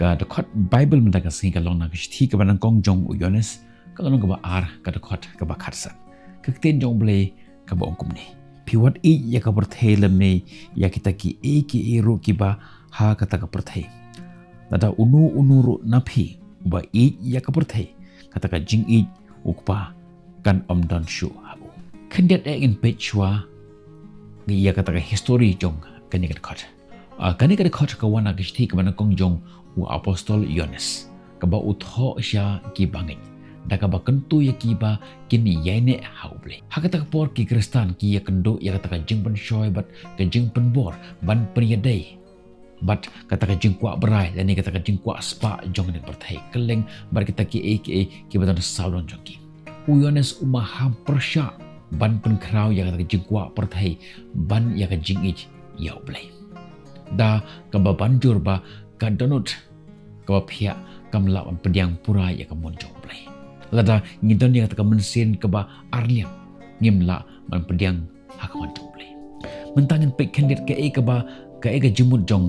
ka the khot Bible menta ka singa long na kishthi ka banang kong jong uyones ka long ka ba ar ka the khot ka ba kharsan ka ten jong ble ka ba ongkum ni piwat I ya ka perthei lam ni ya kita ki e ru ki ba ha ka ta ka perthei tada unu ru na phi ba I ya ka perthei kata ka jing I ukpa kan om don shu habu khendet e in pechwa ni ya kata ka history jong kani ka khot kani ka khot ka wana kishthi ka banang kong jong u apostol Yones ka ba utho sya ki bangin da ka ba kentu ya ki ba kini yaine hauble hakata ka por ki kristan ki ya kendo ya kata ka jing pen shoy bat ka jing pen bor ban priyadai bat kata ka jing kwa berai dan ni kata ka jing kwa spa jong ni perthai keleng bar kita ki ki badan saulon joki u Yones umaham persya ban pen krau ya kata ka jing kwa perthai ban ya ka jing I yauble da ka ba banjur ba ka donut ka phia kam la pediang pura ya ka mon jong play lada ngidon ya ka mensin ka ba arliam ngim la man pediang ha ka mon jong play mentangin pe kandidat ka ba ka jumut jong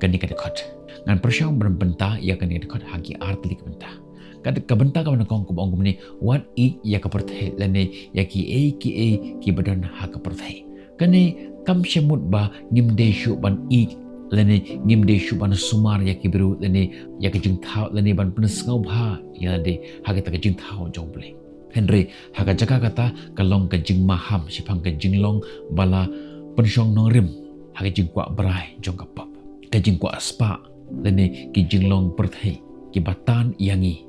ka ni ka khot ngan persyang benta ya ka ni ka khot hagi artlik benta ka benta ka man kong ko ong ni what I ya ka perthai lane ya ki badan ha ka perthai kane kam syamut ba ngim de shu ban I lene ngim de shuban sumar ya kibru lene ya ke jing thau lene ban pun skau bha ya de ha ke ta ke jing thau jong ble henry ha ka jaka kata kalong ke jing maham sipang ke jing long bala pensyong nong rim ha ke jing kwa brai jong ka pap ke jing kwa spa lene ki jing long perthai ki batan yangi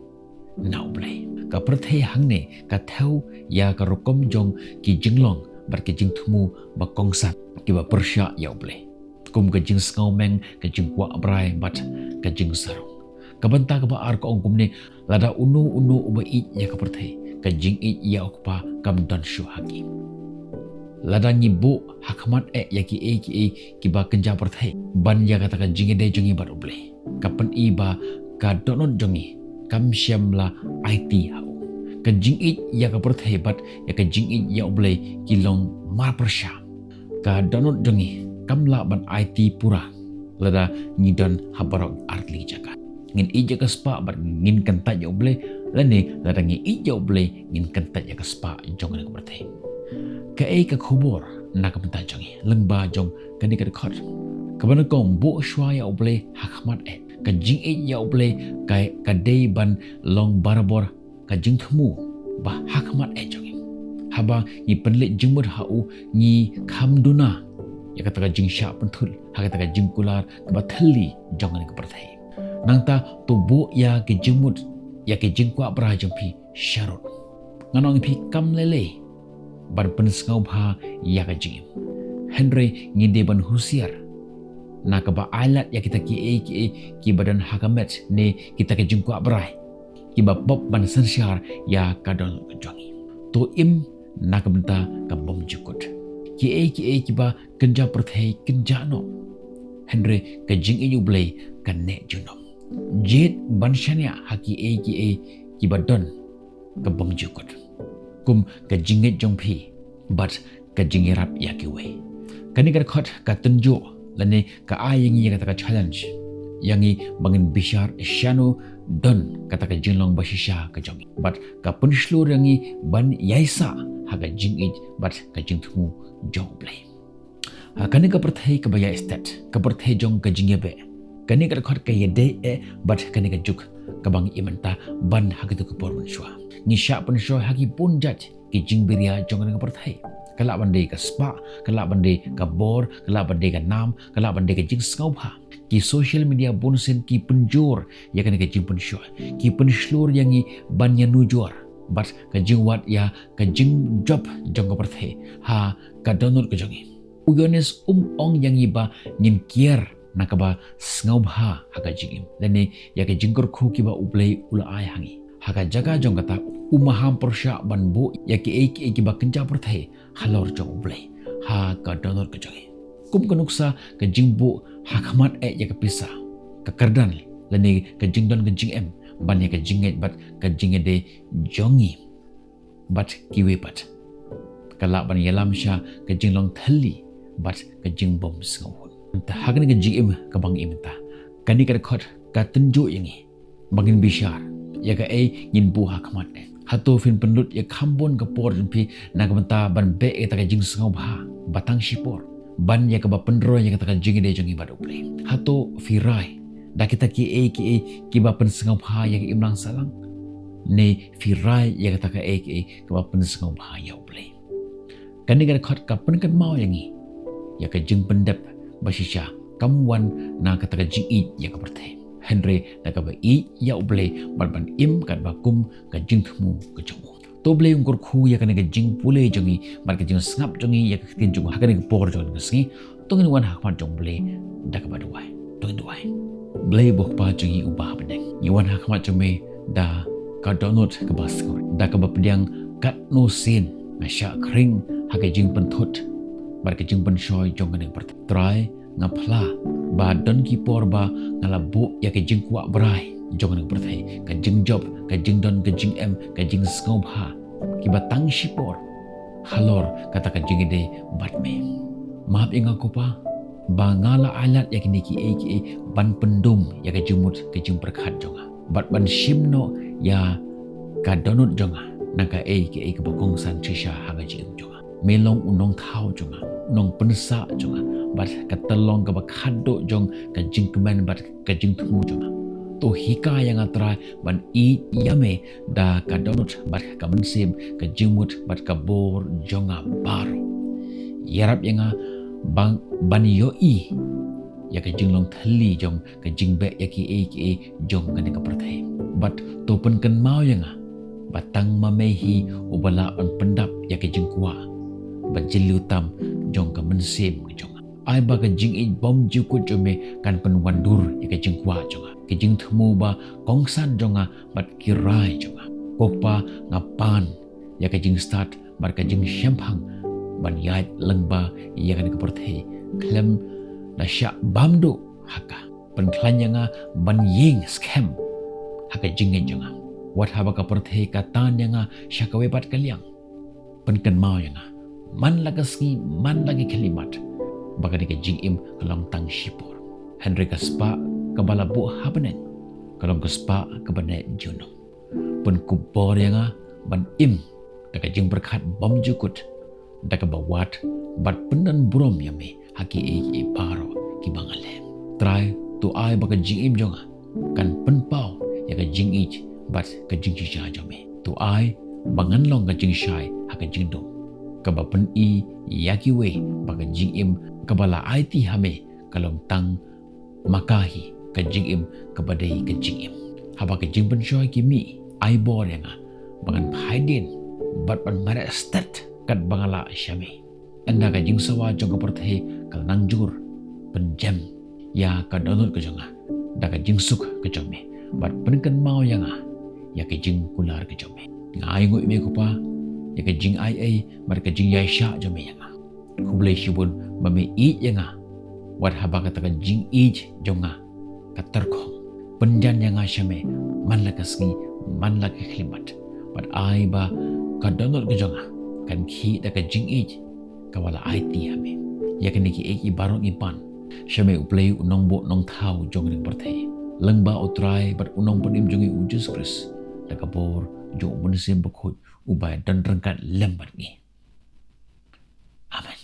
nau ble ka perthai hang ne ka thau ya ka rokom jong ki jing long bar ke jing thumu ba kongsat ki ba persya ya ble kum ka jing skau meng ka jing kwa brai bat ka jing sarung ka banta ka ba ar ka ongkum ni lada unu uba I ya ka perthai ka jing I ya okpa kam don shu haki lada nyibu hakmat ya ki ba kenja perthai ban ya kata ka jing de jongi bat uble kapan I ba ka donon jongi kam syamla IT hau ka jing I ya ka perthai bat ya ka jing I ya uble ki long mar persya ka donon jongi kamla ban IT pura lada ngidon habarok artli jaka ngin I jaka spa bat ngin kantat ya uble lane lada ngi I ya uble ngin kantat ya ka spa jong ne berthe ka ka khubor na ka benta jongi lengba jong kani ka khot ka ban kong bo shwa ya uble hakmat ka jing I ya uble ka dei ban long barabor ka jing thmu ba hakmat jongi haba ni penlit jingmur hau ni khamduna ya kata ka jing sya pentul ha kata ka jing kular ka bathali jong ni ka perthai nangta tubu ya ke jingmut ya ke jing kwa bra jong pi sharot nganong pi kam lele ban pen skau bha ya ka jing henry ngide ban husiar na ka ba alat ya kita ki badan hakamet ne kita ke jing kwa bra ki ba bob ban sansyar ya ka don jongi to im na ka benta ka bom jukut ki ba kenja perthai kenja no henry ka jing I uble ka ne junom jet ban shania haki ki ba don ka bom jukut kum ka jinget jong phi but ka jingerap ya ki we kani ka khot ka tunjo lane ka ayangi kata ka challenge yangi bangin bishar shano don kata ka jinglong bashisha ka jongi but ka punshlu rangi ban yaisa haga jingit but ka jingthu jong play kani ka perthai ka baya estate ka perthai jong ka jingebe kani ka khot ka yede but kani ka juk ka bang imanta ban hagitu ka porun shwa ni sha pun shwa hagi pun jat ki jingbiria jong ka perthai kala bande ka spa kala bande ka bor kala bande ka nam kala bande ka jing skau bha ki social media bonsen ki penjor ya kani ka jing pun shwa ki pun shlur yangi ban ya nujor but ka jing wat ya ka jing job jong ka perthai ha ka donor ka jongi Yones ong yang iba ngin kier nakaba ngau bha haga jingim lene ya ka jingkor khu ki ba ublei ula ai hangi haga jaga jong kata umaham persya ban bo ya ki ba kenja perthai halor jong ublei ha ka donor ka jongi kum ka nuksa ka jingbo hakmat ya ka pisa ka kardan lene ka jingdon ka jing em ban ya ka jinget bat ka jingede jongi bat kiwe bat kala ban yalam sha ka jinglong thali bat ka jingbom sngawun ta hagni ka jim ka bang imta kani ka khot ka tunjuk yangi bangin bishar ya ka ngin buha kamat hato fin penlut ya kambon ka por jumpi na ka banta ban be ta ka jing sngau bha batang shipor ban ya ka ba pendro ya ka ta jing de jongi badu play hato firai da kita ki ba pen sngau bha ya imlang salang ne firai ya ka ta ka ba pen sngau bha ya play kan ni ka khot ka pen kan mau yangi ya ka jing pendep basisha kamwan na ka ta jing ya ka berthe Henry na ka ba ya uble ban im kat ba kum ka jing thmu ka chongu to ble ungkur khu ya ka ne ka jing pule jongi mar ka jing ngap jongi ya ka tin jung ha ka ne por jongi ngi to ngi wan ha pan jong ble da ka ba duai to ngi duai ble bo pa jongi ubah beneng ni wan ha ka jome da ka donut ka ba skor da ka ba pediang kat no sin na sha kring ha ka jing pen thot mar ka jing pen shoi jong ka ne per try ngapla ba don ki por ba ngala bu ya ke jing kwa brai jong nang perthai ka jing job ka jing don ka jing em ka jing skop ha ki ba tang shi por halor kata ka jing de bat me maaf inga ko pa ba ngala alat ya kini ki ban pendum ya ka jumut ka jing perkhat jonga bat ban shimno ya ka donut jonga na ka ka bakong san chisha ha ga jing jonga melong unong thau jonga nong pensa jonga bat katalong ka bakhado jong ka jingkman bat ka jingthu jonga to hika yang atra ban yame da ka donut bat ka mensim ka jingmut bat ka bor jonga baro yarap yang bang ban yoi ya ka jinglong thali jong ka jingbe ya ki jong ka ne ka perthai bat to pen kan mau yang batang mamehi ubala on pendap ya ka jingkwa bat jilutam jong ka mensim jong ai ba ka jing bom ju ku jome kan pen wandur ya ka jing kwa jonga ka jing thmu ba kongsan jonga bat kirai jonga kokpa ngapan ya ka jing start bar ka jing shamphang ban yai lengba ya kan ka perthei klem la sha bamdo haka pen klanya nga ban ying scam haka jing jonga wat haba ka perthei ka tan nga shakawe bat kaliang pen kan mau nga man lagaski man lagi kalimat baka di ka jing im kalong tang shipor Henry ka spa kabala bu habenen kalong ka spa kabane juno pun kubor yang ban im da ka jing berkat bom jukut da ka bawat bat pendan burom yame haki paro ki bangale try to ai baka jing im jonga kan penpau ya ka jing bat ka jing sha jome to ai bangan long ka jing shai haka jing dom kaba pen yaki we baka jing im kabala IT hame kalong tang makahi ka jing im kabadai ka jing im haba ka jing pen shoy ki mi ai bor yang bangan phaidin bat ban mara stat kat bangala syami anda ka jing sawa jong ka perthe kal nang jur penjam ya ka donut ka jonga da ka jing suk ka jome bat pen kan mau yang ya ka jing kular ka jome ngai ngoi me ko pa ya ka jing ai mar ka jing yai sha jome yang kublai shibun mame yang wat haba kata ka jing jonga katarko penjan yang syame man la kasngi man la khlimat bat ai ba ka donor ka jonga kan khi da ka jing kawala IT hame ya kan ki barong ipan syame uplay unong bo nong thau jong ring perthai lengba utrai bat unong penim jongi ujus kris da ka bor jo munsim bakhut ubai dan rengkat lembat ni amen.